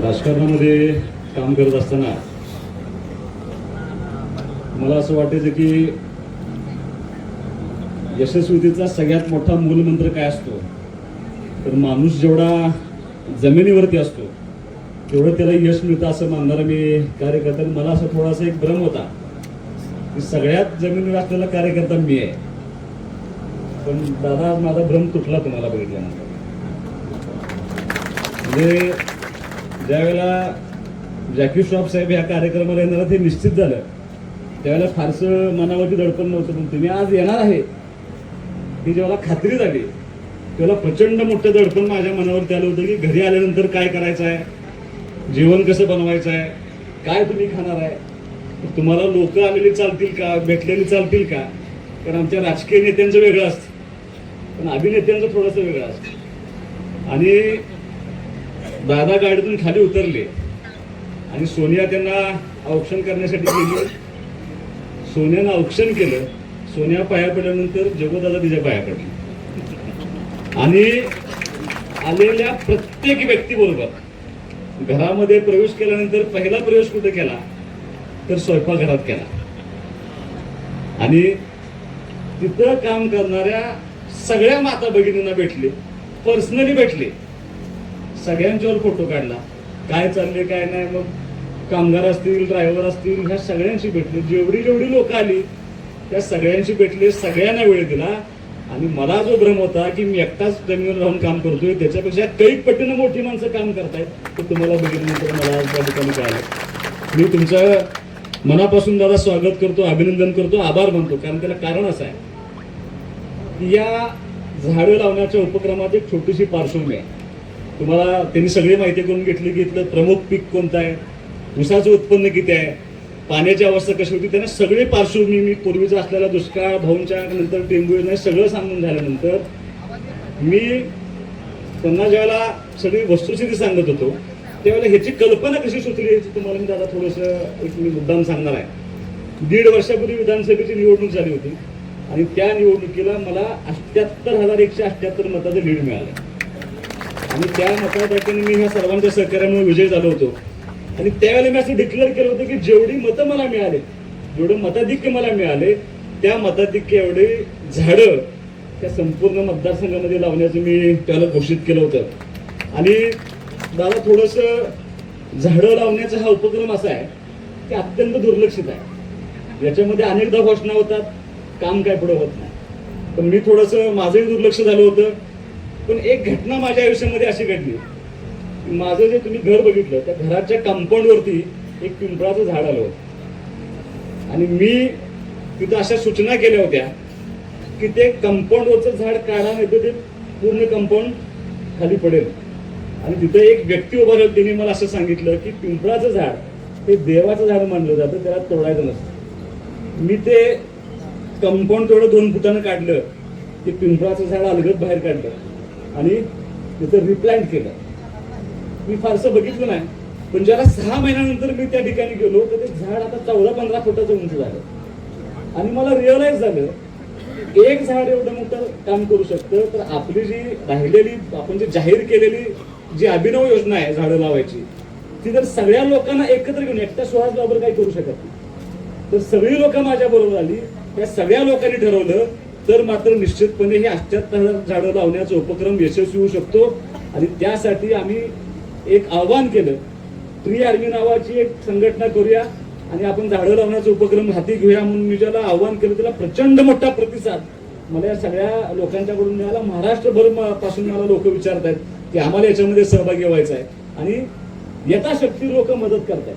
राजकारणामध्ये काम करत असताना मला असं वाटायचं की यशस्वीतेचा सगळ्यात मोठा मूलमंत्र काय असतो, तर माणूस जेवढा जमिनीवरती असतो तेवढं त्याला यश मिळतं असं मानणारा मी कार्यकर्ता. मला असं थोडासा एक भ्रम होता की सगळ्यात जमिनीवर असलेला कार्यकर्ता मी आहे. पण दादा माझा भ्रम तुटला तुम्हाला बघितल्यानंतर. म्हणजे ज्यावेळेला जॅकी श्रॉफ साहेब ह्या कार्यक्रमाला येणार ते निश्चित झालं त्यावेळेला फारसं मनावरती दडपण नव्हतं, पण तुम्ही आज येणार आहे ही जेव्हा खात्री झाली तेव्हा प्रचंड मोठं दडपण माझ्या मनावरती आलं होतं की घरी आल्यानंतर काय करायचं आहे, जेवण कसं बनवायचं आहे, काय तुम्ही खाणार आहे, तुम्हाला लोक आलेली चालतील का, भेटलेली चालतील का. कारण आमच्या राजकीय नेत्यांचं वेगळं असतं पण अभिनेत्यांचं थोडंसं वेगळं असतं. आणि दादा गाडीतून खाली उतरले आणि सोनिया त्यांना औक्षण करण्यासाठी गेली. सोन्यानं औक्षण केलं. सोन्या पाया पडल्यानंतर जगोदादा तिच्या पाया पडले. आणि आलेल्या प्रत्येक व्यक्तीबरोबर घरामध्ये प्रवेश केल्यानंतर पहिला प्रवेश कुठे केला तर स्वयंपाकघरात केला. आणि तिथं काम करणाऱ्या सगळ्या माता भगिनींना भेटले, पर्सनली भेटले, सगळ्यांच्यावर फोटो काढला, काय चालले काय नाही. मग कामगार असतील, ड्रायव्हर असतील, ह्या सगळ्यांशी भेटले. जेवढी लोक आली त्या सगळ्यांशी भेटले, सगळ्यांना वेळ दिला. आणि मला जो भ्रम होता की मी एकटाच जमिनीवर राहून काम करतोय त्याच्यापेक्षा कैक पटीनं मोठी माणसं काम करतायत ते तुम्हाला बघितल्यानंतर मला आज त्या ठिकाणी कळालं. मी तुमचं मनापासून दादा स्वागत करतो, अभिनंदन करतो, आभार मानतो. कारण त्याला कारण असं आहे की या झाडं लावण्याच्या उपक्रमात एक छोटीशी पार्श्वभूमी आहे. तुम्हाला त्यांनी सगळी माहिती करून घेतली की इथलं प्रमुख पीक कोणतं आहे, ऊसाचं उत्पन्न किती आहे, पाण्याची अवस्था कशी होती, त्यांना सगळी पार्श्वभूमी मी पूर्वीचा असलेला दुष्काळ, भाऊंच्या नंतर टेंबू योजना सगळं सांगून झाल्यानंतर मी त्यांना ज्यावेळेला सगळी वस्तुस्थिती सांगत होतो त्यावेळेला ह्याची कल्पना कशी सुचली याची तुम्हाला मी दादा थोडंसं एक मी मुद्दाम सांगणार आहे. 1.5 वर्षापूर्वी विधानसभेची निवडणूक झाली होती आणि त्या निवडणुकीला मला 78,178 मताचं लीड मिळालं. आणि त्या मतासाठी मी ह्या सर्वांच्या सहकार्यामुळे विजय झालो होतो. आणि त्यावेळेला मी असं डिक्लेअर केलं होतं की जेवढी मतं मला मिळाले, जेवढं मताधिक्य मला मिळाले त्या मताधिक्य एवढे झाडं त्या संपूर्ण मतदारसंघामध्ये लावण्याचं मी त्याला घोषित केलं होतं. आणि दादा थोडंसं झाडं लावण्याचा हा उपक्रम असा आहे की अत्यंत दुर्लक्षित आहे. याच्यामध्ये अनेकदा घोषणा होतात, काम काय पुढे होत नाही. पण मी थोडंसं माझंही दुर्लक्ष झालं होतं. पण एक घटना माझ्या आयुष्यामध्ये अशी घडली, माझं जे तुम्ही घर बघितलं त्या घराच्या कंपाऊंडवरती एक पिंपळाचं झाड आलं होतं. आणि मी तिथं अशा सूचना केल्या होत्या की ते कंपाऊंडवरचं झाड काढा नाही तर ते पूर्ण कंपाऊंड खाली पडेल. आणि तिथे एक व्यक्ती उभा राहिला, तिने मला असं सांगितलं की पिंपळाचं झाड हे देवाचं झाड मानलं जातं, त्याला तोडायचं नसतं. मी ते कंपाऊंड तेवढं 2 फुटानं काढलं, ते पिंपळाचं झाड अलगद बाहेर काढलं आणि तिथं रिप्लांट केलं. मी फारसं बघितलं नाही, पण ज्याला 6 महिन्यानंतर मी त्या ठिकाणी गेलो तर ते झाड आता 14-15 फुटाचं उंच झालं. आणि मला रिअलाइज झालं एक झाड एवढं मोठं काम करू शकतं, तर आपली जी राहिलेली आपण जी जाहीर केलेली जी अभिनव योजना आहे झाडं लावायची, ती जर सगळ्या लोकांना एकत्र घेऊन, एकट्या सुहास बरोबर काही करू शकत नाही, तर सगळी लोक माझ्या बरोबर आली, त्या सगळ्या लोकांनी ठरवलं तर मात्र निश्चितपणे हे 78,000 झाडं लावण्याचा उपक्रम यशस्वी होऊ शकतो. आणि त्यासाठी आम्ही एक आव्हान केलं, ट्री आर्मी नावाची एक संघटना करूया आणि आपण झाडं लावण्याचा उपक्रम हाती घेऊया म्हणून मी ज्याला आव्हान केलं त्याला प्रचंड मोठा प्रतिसाद मला या सगळ्या लोकांच्याकडून मिळाला. महाराष्ट्रभर पासून मला लोक विचारत आहेत की आम्हाला याच्यामध्ये सहभागी व्हायचं आहे. आणि यथाशक्ती लोक मदत करतायत.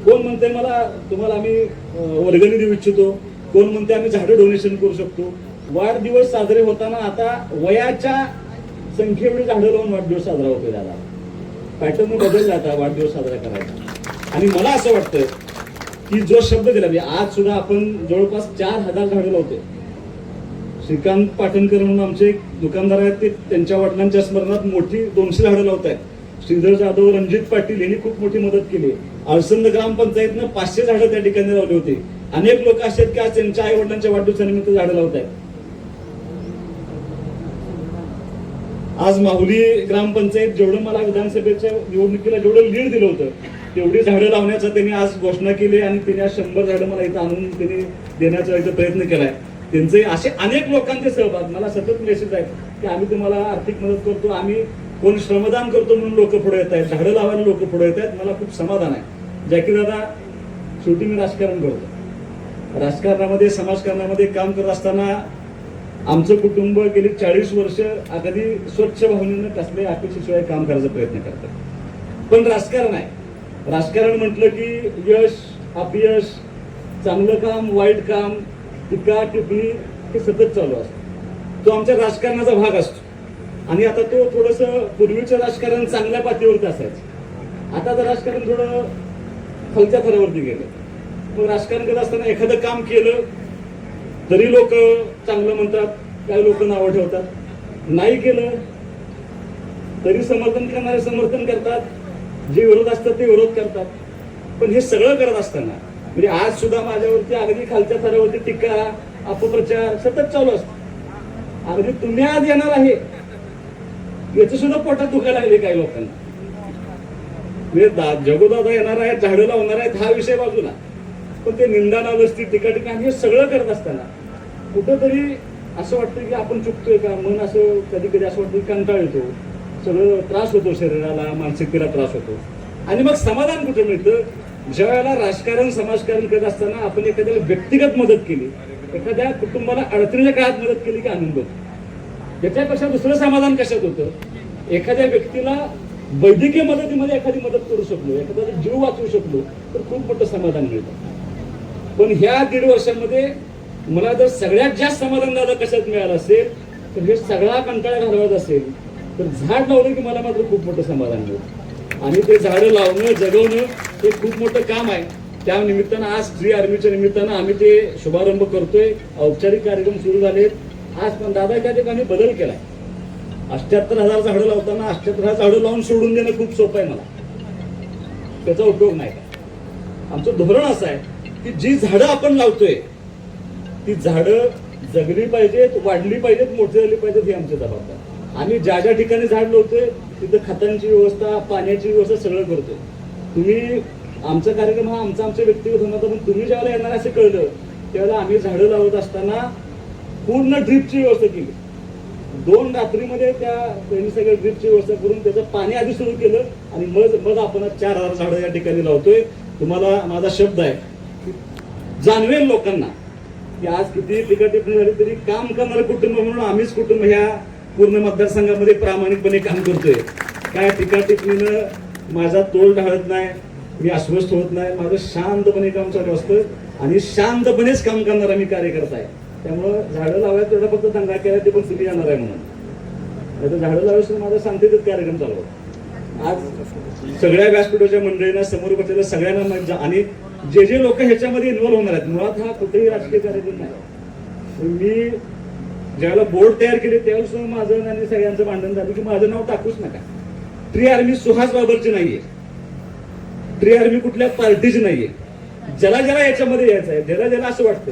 कोण म्हणतंय मला तुम्हाला आम्ही वर्गणी देऊ इच्छितो, कोण म्हणते आम्ही झाडं डोनेशन करू शकतो. वाढदिवस साजरे होताना आता वयाच्या संख्येएवढी झाडं लावून वाढदिवस साजरा होतोय दादा. पॅटर्न बदलला आता वाढदिवस साजरा करायचा. आणि मला असं वाटतं की जो शब्द दिला, आज सुद्धा आपण जवळपास 4,000 झाडं लावतोय. श्रीकांत पाटणकर म्हणून आमचे एक दुकानदार आहेत, ते त्यांच्या वडिलांच्या स्मरणात मोठी 200 झाडं लावत आहेत. श्रीधर जाधव, रणजित पाटील यांनी खूप मोठी मदत केली. अळसंद ग्रामपंचायतनं 500 झाडं त्या ठिकाणी लावली होती. अनेक लोक असे आहेत की आज त्यांच्या आई वडिलांच्या वाढदिवसानिमित्त झाडं लावत आहेत. आज माहुली ग्रामपंचायत जेवढं मला विधानसभेच्या निवडणुकीला जेवढं लीड दिलं होतं तेवढी झाडं लावण्याचा त्यांनी आज घोषणा केली आणि त्यांनी आज 100 झाडं मला इथं आणून त्यांनी देण्याचा इथं प्रयत्न केलाय. त्यांचे असे अनेक लोकांचे सहभाग मला सतत मेसेज आहेत की आम्ही तुम्हाला आर्थिक मदत करतो, आम्ही कोण श्रमदान करतो म्हणून लोक पुढे येत आहेत, झाडं लावायला लोक पुढे येत आहेत. मला खूप समाधान आहे. जाकीर दादा, शेवटी मी राजकारण करतो. राजकारणामध्ये समाजकारणामध्ये काम करत असताना आमचं कुटुंब गेली 40 वर्ष अगदी स्वच्छ भावनेनं कसल्याही अपेक्षेशिवाय काम करायचा प्रयत्न करतात. पण राजकारण आहे, राजकारण म्हटलं की यश अपयश, चांगलं काम वाईट काम, टीका टिप्पणी हे सतत चालू असतं. तो आमच्या राजकारणाचा भाग असतो. आणि आता तो थोडंसं पूर्वीचं राजकारण चांगल्या पातळीवरती असायचं, आता तर राजकारण थोडं खालच्या थरावरती गेलं. मग राजकारण करत असताना एखादं काम केलं तरी लोक चांगलं म्हणतात, काही लोक नावं ठेवतात, नाही केलं तरी समर्थन करणारे समर्थन करतात, जे विरोध असतात ते विरोध करतात. पण हे सगळं करत असताना म्हणजे आज सुद्धा माझ्यावरती अगदी खालच्या थरावरती टीका अपप्रचार सतत चालू असतो. अगदी तुम्ही आज येणार आहे याचं सुद्धा पोटात दुखायला लागले काही लोकांना. म्हणजे जगोदादा येणार आहेत, झाडं लावणार आहेत हा विषय बाजूला, पण ते निंदा नावस्ती टीका टीका हे सगळं करत असताना कुठंतरी असं वाटतं की आपण चुकतोय का. मन असं कधी कधी असं वाटतं की कंटाळ येतो, सगळं त्रास होतो, शरीराला मानसिकतेला त्रास होतो. आणि मग समाधान कुठे मिळतं, ज्या वेळेला राजकारण समाजकारण करत असताना आपण एखाद्याला व्यक्तिगत मदत केली, एखाद्या कुटुंबाला अडचणीच्या काळात मदत केली की आनंद होतो. त्याच्यापेक्षा दुसरं समाधान कशात होतं, एखाद्या व्यक्तीला वैद्यकीय मदतीमध्ये एखादी मदत करू शकलो, एखाद्याचा जीव वाचवू शकलो तर खूप मोठं समाधान मिळतं. पण ह्या 1.5 वर्षामध्ये मला जर सगळ्यात जास्त समाधान दादा कशात मिळालं असेल तर हे सगळा कंटाळा घालवायचा असेल तर झाड लावलं की मला मात्र खूप मोठं समाधान मिळतं. आणि ते झाडं लावणं जगवणं हे खूप मोठं काम आहे. त्या निमित्तानं आज ट्री आर्मीच्या निमित्तानं आम्ही ते शुभारंभ करतोय. औपचारिक कार्यक्रम सुरू झालेत. आज पण दादा त्या ठिकाणी बदल केलाय. 78,000 झाडं लावताना 78,000 झाडं लावून सोडून देणं खूप सोपं आहे मला, त्याचा उपयोग नाही. आमचं धोरण असं आहे की जी झाडं आपण लावतोय ती झाडं जगली पाहिजेत, वाढली पाहिजेत, मोठी झाली पाहिजेत, हे आमची जबाबदारी. आम्ही ज्या ज्या ठिकाणी झाड लावतोय तिथं खतांची व्यवस्था, पाण्याची व्यवस्था सगळं करतोय. तुम्ही आमचा कार्यक्रम हा आमचा व्यक्तिगत होणार, पण तुम्ही ज्यावेळेला येणार असं कळलं त्यावेळेला आम्ही झाडं लावत असताना पूर्ण ड्रीपची व्यवस्था केली. 2 रात्रीमध्ये त्यांनी सगळ्या ड्रीपची व्यवस्था करून त्याचं पाणी आधी सुरू केलं आणि मग आपण 4,000 झाडं या ठिकाणी लावतोय. तुम्हाला माझा शब्द आहे की जाणवेल लोकांना की आज किती टीका टिप्पणी झाली तरी काम करणारं कुटुंब म्हणून आम्हीच कुटुंब ह्या पूर्ण मतदारसंघामध्ये प्रामाणिकपणे काम करतोय. काय टीका टिप्पणीनं माझा तोल ढाळत नाही, मी अस्वस्थ होत नाही, माझं शांतपणे काम चालू असतं आणि शांतपणेच काम करणारा मी कार्यकर्ता आहे. त्यामुळं झाडं लावायला तेवढा फक्त दंगा केला ते पण तुम्ही येणार आहे म्हणून, नाही तर झाडं लावायचं माझा शांततेत कार्यक्रम चालू आहे. आज सगळ्या व्यासपीठाच्या मंडळींना समोर बसलेल्या सगळ्यांना आणि जे लोक ह्याच्यामध्ये इन्व्हॉल्व्ह होणार आहेत, मुळात हा कुठेही राजकीय कार्यक्रम नाही. मी ज्यावेळेला बोर्ड तयार केले त्यावेळेस माझं आणि सगळ्यांचं भांडण झालं की माझं नाव टाकूच नका. ट्री आर्मी सुहास बाबरची नाहीये, ट्री आर्मी कुठल्या पार्टीची नाहीये. ज्याला ज्याला याच्यामध्ये यायचं आहे, ज्याला ज्याला असं वाटतं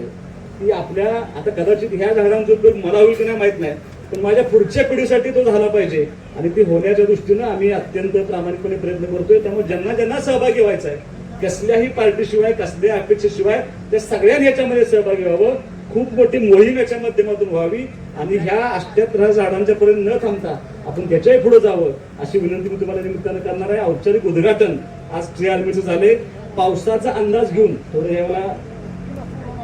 की आपल्या आता कदाचित ह्या झाडांचा उपयोग मला होईल की नाही माहित नाही, पण माझ्या पुढच्या पिढीसाठी तो झाला पाहिजे आणि ते होण्याच्या दृष्टीनं आम्ही अत्यंत प्रामाणिकपणे प्रयत्न करतोय. त्यामुळे ज्यांना ज्यांना सहभागी व्हायचं आहे, कसल्याही पार्टीशिवाय कसल्या अपेक्षेशिवाय त्या सगळ्यांनी याच्यामध्ये सहभागी व्हावं. खूप मोठी मोहीम याच्या माध्यमातून व्हावी आणि ह्या 78 झाडांच्या पर्यंत न थांबता आपण त्याच्याही पुढे जावं अशी विनंती मी तुम्हाला निमित्तानं करणार आहे. औपचारिक उद्घाटन आज ट्री आर्मीचं झाले. पावसाचा अंदाज घेऊन थोडं यावेळेला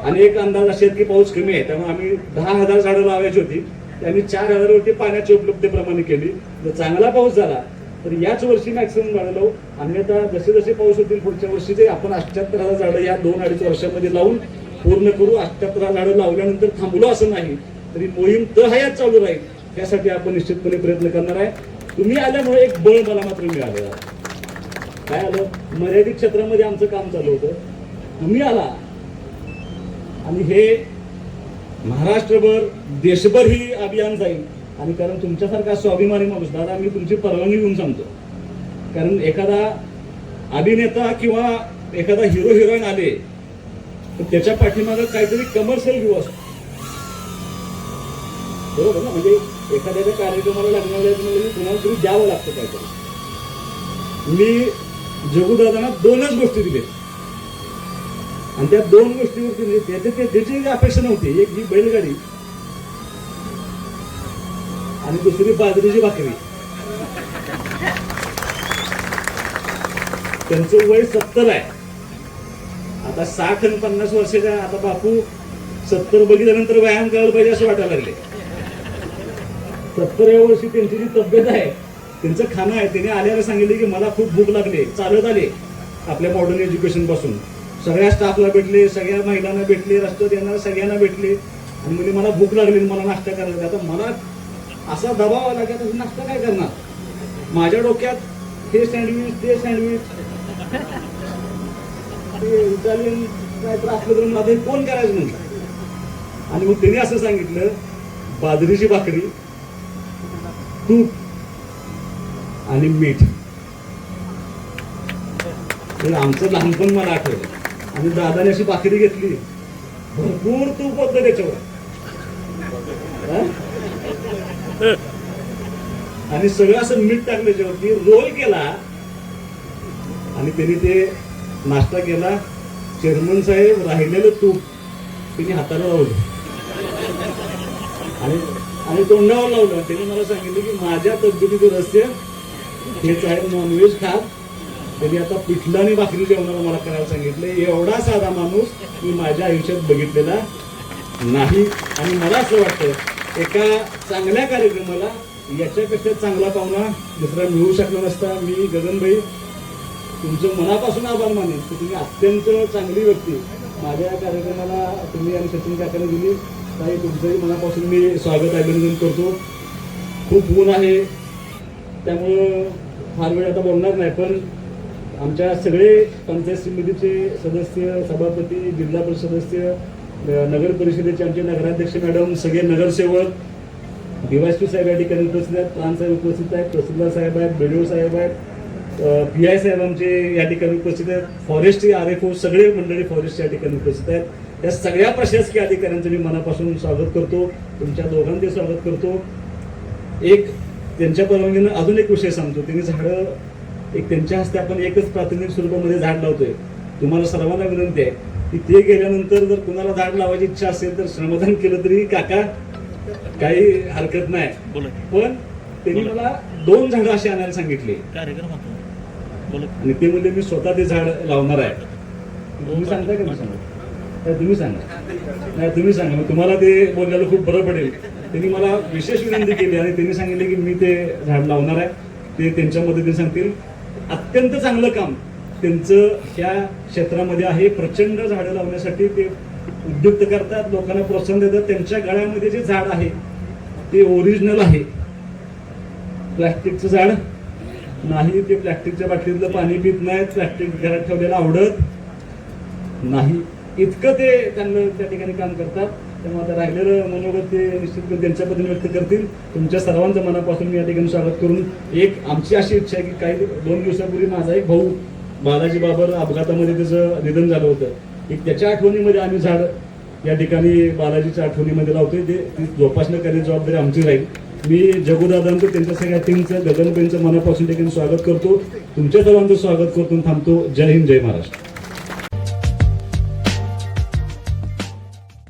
अनेक अंदाज असे आहेत की पाऊस कमी आहे, त्यामुळे आम्ही 10,000 झाडं लावायची होती, त्यांनी 4,000 वरती पाण्याची उपलब्धतेप्रमाणे केली. जर चांगला पाऊस झाला तर याच वर्षी मॅक्सिमम झाडं लावू आणि आता जसे जसे पाऊस होतील पुढच्या वर्षी ते आपण 78,000 झाडं या 2-2.5 वर्षामध्ये लावून पूर्ण करू. 78,000 झाडं लावल्यानंतर थांबलो असं नाही, तरी मोहीम तहयात चालू राहील. त्यासाठी आपण निश्चितपणे प्रयत्न करणार आहे. तुम्ही आल्यामुळे एक बळ मला मात्र मिळालं. काय आलं, मर्यादित क्षेत्रामध्ये आमचं काम चालू होतं, तुम्ही आला आणि हे महाराष्ट्रभर देशभर ही अभियान जाईल. आणि कारण तुमच्यासारखा स्वाभिमानी माणूस दादा, मी तुमची परवानगी घेऊन सांगतो, कारण एखादा अभिनेता किंवा एखादा हिरो हिरोईन आले तर त्याच्या पाठीमागे काहीतरी कमर्शियल व्ह्यू असतो, बरोबर ना. म्हणजे एखाद्या कार्यक्रमाला लग्नाला जायचं म्हणजे मी कुणाला तरी द्यावं लागतं काहीतरी. मी जगूदादांना 2च गोष्टी दिल्या आणि त्या 2 गोष्टीवरती त्याची अपेक्षा नव्हती. एक ही बैलगाडी आणि दुसरी बाजरीची भाकरी. त्यांचं वय 70 आहे आता. 60 आणि 50 वर्षाच्या आता बापू 70 बघितल्यानंतर व्यायाम करायला पाहिजे असं वाटायला लागले. 70व्या वर्षी त्यांची जी तब्येत आहे, त्यांचं खाणं आहे, त्याने आल्याला सांगितले की मला खूप भूक लागली. चालत आले आपल्या मॉडर्न एज्युकेशन पासून, सगळ्या स्टाफला भेटले, सगळ्या महिलांना भेटले, रस्त्यात येणाऱ्या सगळ्यांना भेटले आणि म्हणजे मला भूक लागली, मला नाश्ता करायला. आता मला असा दबाव आला की आता नाश्ता काय करणार. माझ्या डोक्यात हे सँडविच ते सँडविच ते इटालियन काय तर असलं तर मला कोण करायचं म्हणलं. आणि मग त्याने असं सांगितलं बाजरीची भाकरी, तूप आणि मीठ. आमचं लहानपण मला आठवलं. आणि दादाने अशी भाकरी घेतली, भरपूर तूप होतं त्याच्यावर आणि सगळं असं मीठ टाकलं त्याच्यावरती, रोल केला आणि त्यांनी ते नाश्ता केला. चेअरमन साहेब राहिलेलं तूप त्यांनी हाताला लावलं आणि तोंडावर लावलं. त्यांनी मला सांगितलं की माझ्या तब्येतीचं रहस्य हेच आहे, नॉनव्हेज खात. त्यांनी आता पिठलं आणि भाकरी जेवणाला मला करायला सांगितलं. एवढा साधा माणूस मी माझ्या आयुष्यात बघितलेला नाही. आणि मला असं वाटतं एका चांगल्या कार्यक्रमाला याच्यापेक्षा चांगला पाहुणा दुसरा मिळू शकला नसता. मी गगनभाई तुमचं मनापासून आभार मानेन की तुम्ही अत्यंत चांगली व्यक्ती माझ्या कार्यक्रमाला तुम्ही आणि सचिन काकाने दिली. काही तुमचंही मनापासून मी स्वागत अभिनंदन करतो. खूप ऊन आहे त्यामुळं फार वेळ आता बोलणार नाही, पण आमच्या सगळे पंचायत समितीचे सदस्य, सभापती, जिल्हा परिषद सदस्य, नगर परिषदेचे आमचे नगराध्यक्ष मॅडम, सगळे नगरसेवक, डीवायएसपी साहेब या ठिकाणी उपस्थित आहेत, प्राण साहेब उपस्थित आहेत, तहसीलदार साहेब आहेत, बीडीओ साहेब आहेत, PI साहेब आमचे या ठिकाणी उपस्थित आहेत, फॉरेस्ट RFO सगळे मंडळी फॉरेस्ट या ठिकाणी उपस्थित आहेत. या सगळ्या प्रशासकीय अधिकाऱ्यांचं मी मनापासून स्वागत करतो. तुमच्या दोघांचे स्वागत करतो. एक त्यांच्या परवानगीनं अजून एक विषय सांगतो. त्यांनी झाडं एक त्यांच्या हस्ते आपण एकच प्रातिनिधिक स्वरूपामध्ये झाड लावतोय. तुम्हाला सर्वांना विनंती आहे की ते गेल्यानंतर जर कुणाला झाड लावायची इच्छा असेल तर श्रमदान केलं तरी काका काही हरकत नाही. पण त्यांनी मला 2 झाडं अशी आणायला सांगितली आणि ते म्हणजे मी स्वतः ते झाड लावणार आहे. तुम्ही सांगताय का? मी सांगा, तुम्ही सांगा. नाही तुम्ही सांगा, तुम्हाला ते बोलल्याला खूप बरं पडेल. त्यांनी मला विशेष विनंती केली आणि त्यांनी सांगितले की मी ते झाड लावणार आहे. ते त्यांच्या मदतीने सांगतील. अत्यंत चांगलं काम त्यांचं ह्या क्षेत्रामध्ये आहे. प्रचंड झाडं लावण्यासाठी ते उद्युक्त करतात, लोकांना प्रोत्साहन देतात. त्यांच्या गळ्यामध्ये जे झाड आहे ते ओरिजिनल आहे, प्लॅस्टिकचं झाड नाही. ते प्लॅस्टिकच्या बाटलीतलं पाणी पित नाहीत, प्लॅस्टिक घरात ठेवलेलं आवडत नाही, इतकं ते त्यांना त्या ठिकाणी काम करतात. त्यामुळे आता राहिलेलं मनोगत ते निश्चितपणे त्यांच्या पद्धतीने व्यक्त करतील. तुमच्या सर्वांचं मनापासून मी या ठिकाणी स्वागत करून एक आमची अशी इच्छा आहे की काही 2 दिवसापूर्वी माझा एक भाऊ बालाजी बाबर अपघातामध्ये त्याचं निधन झालं होतं. एक त्याच्या आठवणीमध्ये आम्ही झाड या ठिकाणी बालाजीच्या आठवणीमध्ये लावतोय. ते जोपासना करण्याची जबाबदारी आमची राहील. मी जगूदादांचं त्यांच्या सगळ्या टीमचं गगनबाईंचं मनापासून देखील स्वागत करतो. तुमच्या सर्वांचं स्वागत करतो. थांबतो. जय हिंद, जय महाराष्ट्र.